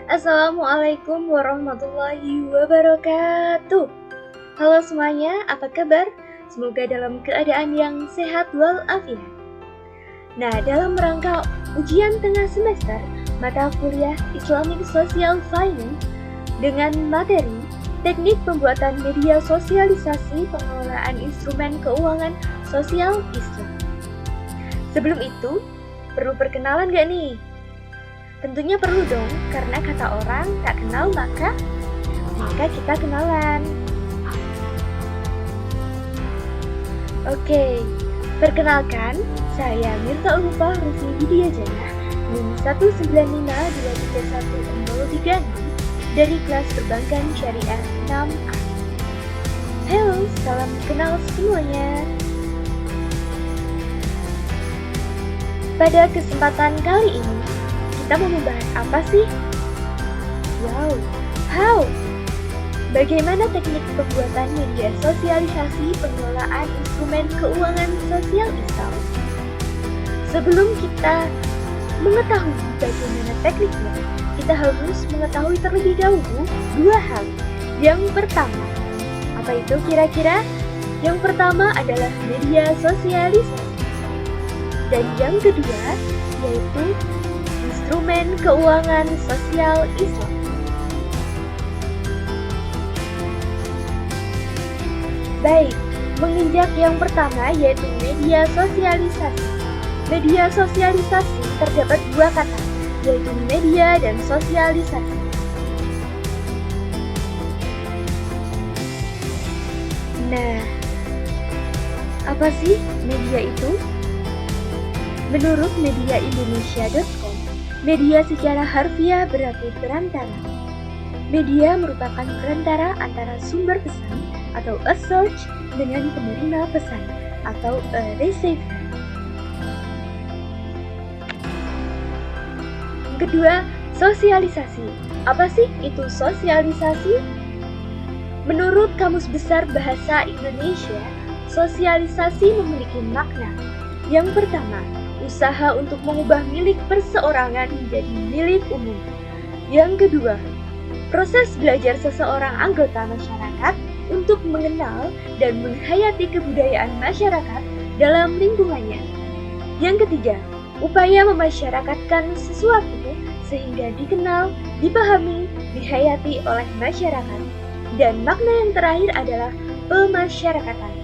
Assalamualaikum warahmatullahi wabarakatuh. Halo semuanya, apa kabar? Semoga dalam keadaan yang sehat walafiat. Nah, dalam rangka ujian tengah semester mata kuliah Islamic Social Finance dengan materi Teknik Pembuatan Media Sosialisasi Pengelolaan Instrumen Keuangan Sosial Islam. Sebelum itu, perlu perkenalan gak nih? Tentunya perlu dong, karena kata orang tak kenal maka kita kenalan. Oke, perkenalkan, saya Mirta Ulufa Rufi Widya Jana, NIM 195231036 dari kelas Perbankan Syariah 6A. Halo, salam kenal semuanya. Pada kesempatan kali ini, kita mau membahas apa sih? Wow, how? Bagaimana teknik pembuatan media sosialisasi pengelolaan instrumen keuangan sosial Islam? Sebelum kita mengetahui bagaimana tekniknya, kita harus mengetahui terlebih dahulu dua hal. Yang pertama, apa itu kira-kira? Yang pertama adalah media sosialisasi. Dan yang kedua, yaitu instrumen keuangan sosial Islam. Baik, menginjak yang pertama yaitu media sosialisasi. Media sosialisasi terdapat dua kata, yaitu media dan sosialisasi. Nah, apa sih media itu? Menurut mediaindonesia.com, media secara harfiah berarti perantara. Media merupakan perantara antara sumber pesan atau a source dengan penerima pesan atau a receiver. Kedua, sosialisasi. Apa sih itu sosialisasi? Menurut Kamus Besar Bahasa Indonesia, sosialisasi memiliki makna. Yang pertama, usaha untuk mengubah milik perseorangan menjadi milik umum. Yang kedua, proses belajar seseorang anggota masyarakat untuk mengenal dan menghayati kebudayaan masyarakat dalam lingkungannya. Yang ketiga, upaya memasyarakatkan sesuatu sehingga dikenal, dipahami, dihayati oleh masyarakat. Dan makna yang terakhir adalah pemasyarakatan.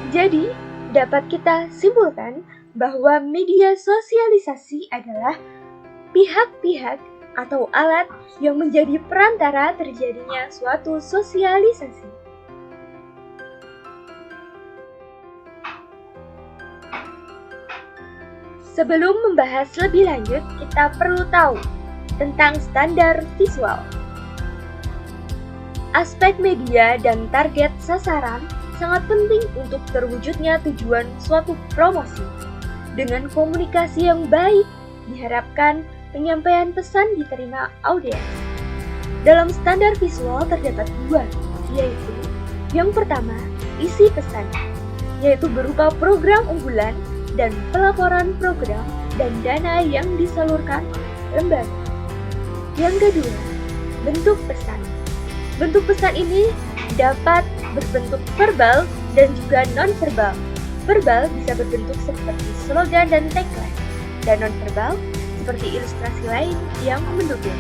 Jadi, dapat kita simpulkan bahwa media sosialisasi adalah pihak-pihak atau alat yang menjadi perantara terjadinya suatu sosialisasi. Sebelum membahas lebih lanjut, kita perlu tahu tentang standar visual. Aspek media dan target sasaran sangat penting untuk terwujudnya tujuan suatu promosi. Dengan komunikasi yang baik, diharapkan penyampaian pesan diterima audiens. Dalam standar visual terdapat dua, yaitu yang pertama, isi pesan, yaitu berupa program unggulan dan pelaporan program dan dana yang disalurkan lembaga. Yang kedua, bentuk pesan. Bentuk pesan ini dapat berbentuk verbal dan juga non-verbal. Verbal bisa berbentuk seperti slogan dan tagline, dan non-verbal seperti ilustrasi lain yang mendukung.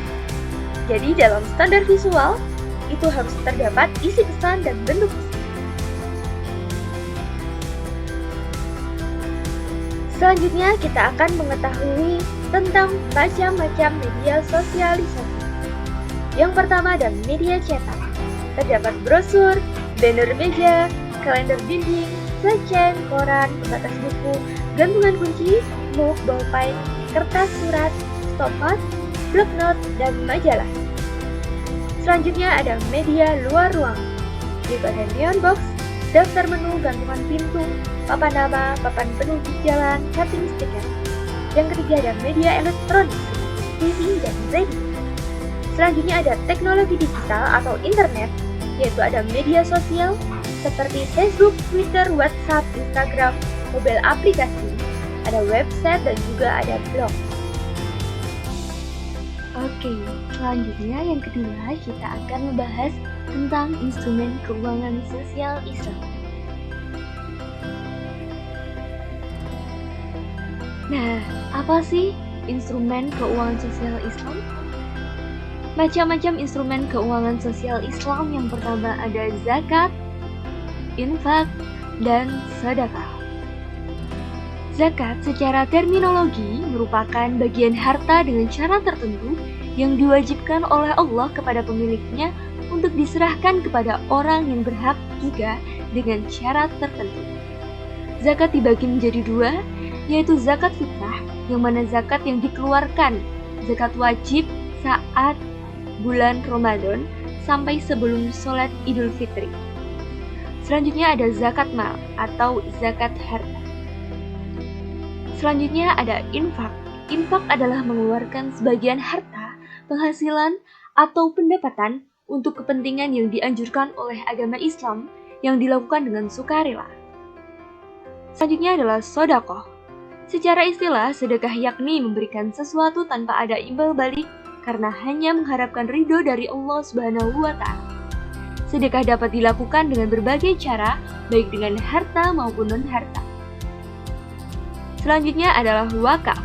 Jadi dalam standar visual, itu harus terdapat isi pesan dan bentuk pesan. Selanjutnya kita akan mengetahui tentang macam-macam media sosialisasi. Yang pertama ada media cetak. Terdapat brosur, banner meja, kalender dinding, flashcard, koran, pembatas buku, gantungan kunci, mug, ballpen, kertas surat, stopwatch, bloknot, dan majalah. Selanjutnya ada media luar ruang, yaitu ada neon box, daftar menu, gantungan pintu, papan nama, papan penunjuk jalan, cutting stiker. Yang ketiga ada media elektronik, TV dan radio. Selanjutnya ada teknologi digital atau internet, yaitu ada media sosial seperti Facebook, Twitter, WhatsApp, Instagram, mobile aplikasi. ada website, dan juga ada blog. Oke, selanjutnya yang kedua kita akan membahas tentang instrumen keuangan sosial Islam. Nah, apa sih instrumen keuangan sosial Islam? Macam-macam instrumen keuangan sosial Islam. Yang pertama ada zakat, infak, dan sedekah. Zakat secara terminologi merupakan bagian harta dengan cara tertentu yang diwajibkan oleh Allah kepada pemiliknya untuk diserahkan kepada orang yang berhak juga dengan syarat tertentu. Zakat dibagi menjadi dua, yaitu zakat fitrah, yang mana zakat yang dikeluarkan, zakat wajib saat bulan Ramadan sampai sebelum sholat Idul Fitri. Selanjutnya ada zakat mal atau zakat harta. Selanjutnya ada infak. Infak adalah mengeluarkan sebagian harta, penghasilan, atau pendapatan untuk kepentingan yang dianjurkan oleh agama Islam yang dilakukan dengan sukarela. Selanjutnya adalah sedekah. Secara istilah, sedekah yakni memberikan sesuatu tanpa ada imbal balik karena hanya mengharapkan ridho dari Allah Subhanahu wa Ta'ala. Sedekah dapat dilakukan dengan berbagai cara, baik dengan harta maupun non-harta. Selanjutnya adalah wakaf.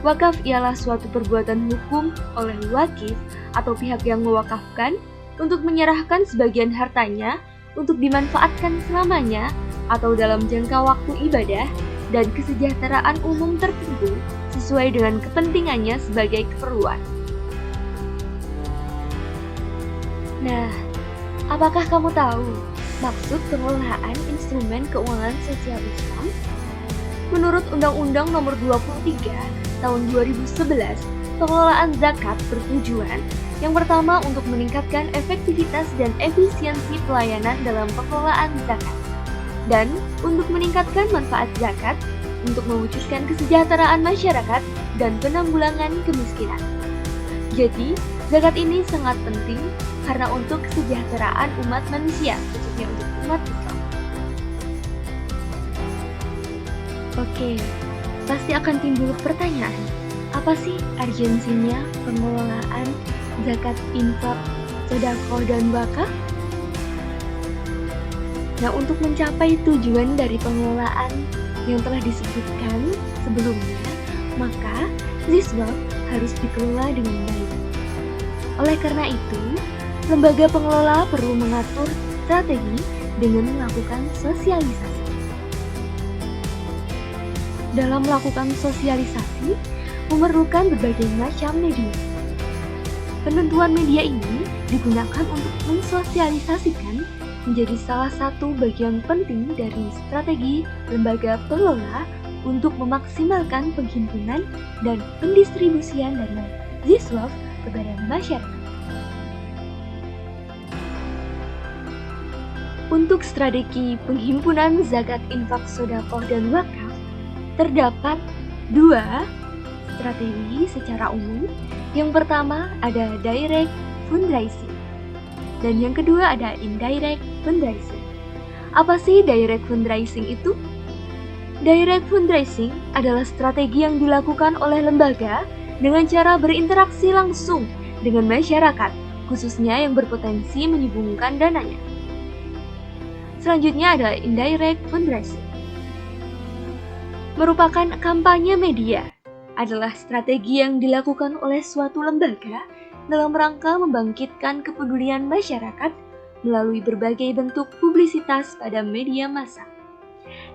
Wakaf ialah suatu perbuatan hukum oleh wakif atau pihak yang mewakafkan untuk menyerahkan sebagian hartanya untuk dimanfaatkan selamanya atau dalam jangka waktu ibadah dan kesejahteraan umum tertentu sesuai dengan kepentingannya sebagai keperluan. Nah, apakah kamu tahu maksud pengelolaan instrumen keuangan sosial Islam? Menurut Undang-Undang Nomor 23 Tahun 2011, pengelolaan zakat bertujuan yang pertama untuk meningkatkan efektivitas dan efisiensi pelayanan dalam pengelolaan zakat, dan untuk meningkatkan manfaat zakat untuk mewujudkan kesejahteraan masyarakat dan penanggulangan kemiskinan. Jadi, zakat ini sangat penting karena untuk kesejahteraan umat manusia, khususnya untuk umat Islam. Oke, pasti akan timbul pertanyaan, apa sih urgensinya pengelolaan zakat, infak, sedekah, dan wakaf? Nah, untuk mencapai tujuan dari pengelolaan yang telah disebutkan sebelumnya, maka this wealth harus dikelola dengan baik. Oleh karena itu, lembaga pengelola perlu mengatur strategi dengan melakukan sosialisasi. Dalam melakukan sosialisasi, memerlukan berbagai macam media. Penentuan media ini digunakan untuk mensosialisasikan menjadi salah satu bagian penting dari strategi lembaga pengelola untuk memaksimalkan penghimpunan dan pendistribusian dana this wealth kepada masyarakat. Untuk strategi penghimpunan zakat, infak, sedekah, dan wakaf, terdapat dua strategi secara umum. Yang pertama ada direct fundraising, dan yang kedua ada indirect fundraising. Apa sih direct fundraising itu? Direct fundraising adalah strategi yang dilakukan oleh lembaga dengan cara berinteraksi langsung dengan masyarakat, khususnya yang berpotensi menyumbangkan dananya. Selanjutnya ada indirect fundraising. Merupakan kampanye media, adalah strategi yang dilakukan oleh suatu lembaga dalam rangka membangkitkan kepedulian masyarakat melalui berbagai bentuk publisitas pada media massa.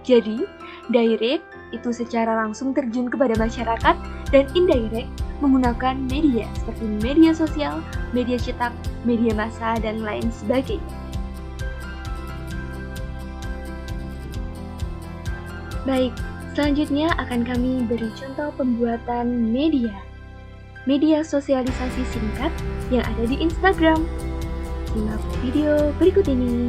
Jadi, direct itu secara langsung terjun kepada masyarakat, dan indirect menggunakan media seperti media sosial, media cetak, media massa, dan lain sebagainya. Baik, selanjutnya akan kami beri contoh pembuatan media sosialisasi singkat yang ada di Instagram. Simak video berikut ini.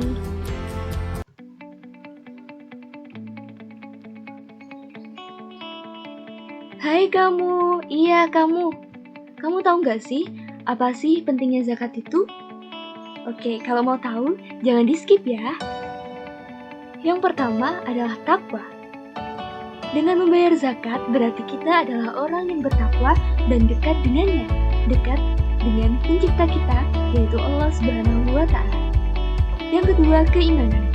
Hai kamu, iya kamu. Kamu tahu nggak sih, apa sih pentingnya zakat itu? Oke, kalau mau tahu, jangan di skip ya. Yang pertama adalah takwa. Dengan membayar zakat berarti kita adalah orang yang bertakwa dan dekat dengannya, dekat dengan pencipta kita, yaitu Allah Subhanahu wa Ta'ala. Yang kedua, keimanan.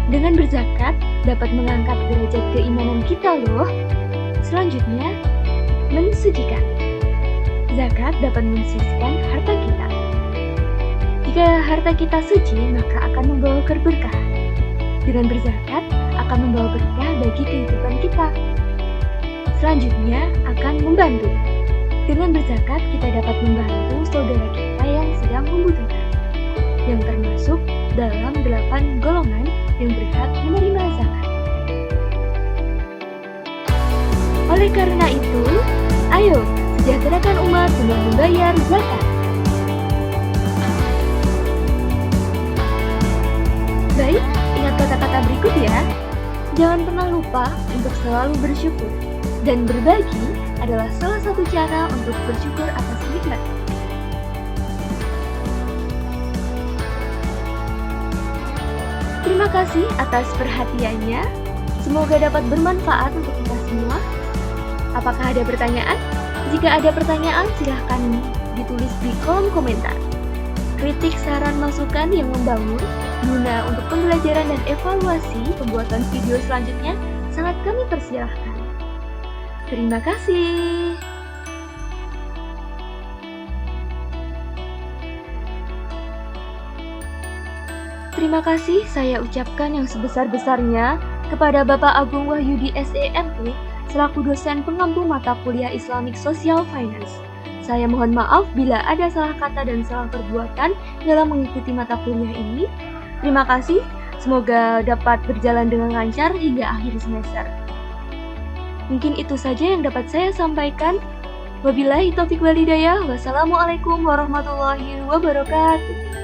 Dengan berzakat dapat mengangkat derajat keimanan kita loh. Selanjutnya, mensucikan. Zakat dapat mensucikan harta kita. Jika harta kita suci, maka akan membawa keberkahan. Dengan berzakat akan membawa berkah bagi kehidupan kita. Selanjutnya, akan membantu. Dengan berzakat kita dapat membantu saudara kita yang sedang membutuhkan, yang termasuk dalam 8 golongan yang berhak menerima zakat. Oleh karena itu, ayo sejahterakan umat dengan membayar zakat. Baik, ingat kata-kata berikut ya. Jangan pernah lupa untuk selalu bersyukur. Dan berbagi adalah salah satu cara untuk bersyukur atas nikmat. Terima kasih atas perhatiannya. Semoga dapat bermanfaat untuk kita semua. Apakah ada pertanyaan? Jika ada pertanyaan, silahkan ditulis di kolom komentar. Kritik, saran, masukan yang membangun guna untuk pembelajaran dan evaluasi pembuatan video selanjutnya sangat kami persilahkan. Terima kasih. Terima kasih saya ucapkan yang sebesar-besarnya kepada Bapak Agung Wahyudi SEMP selaku dosen pengampu mata kuliah Islamic Social Finance. Saya mohon maaf bila ada salah kata dan salah perbuatan dalam mengikuti mata kuliah ini. Terima kasih, semoga dapat berjalan dengan lancar hingga akhir semester. Mungkin itu saja yang dapat saya sampaikan. Wabillahi taufiq wal hidayah. Wassalamualaikum warahmatullahi wabarakatuh.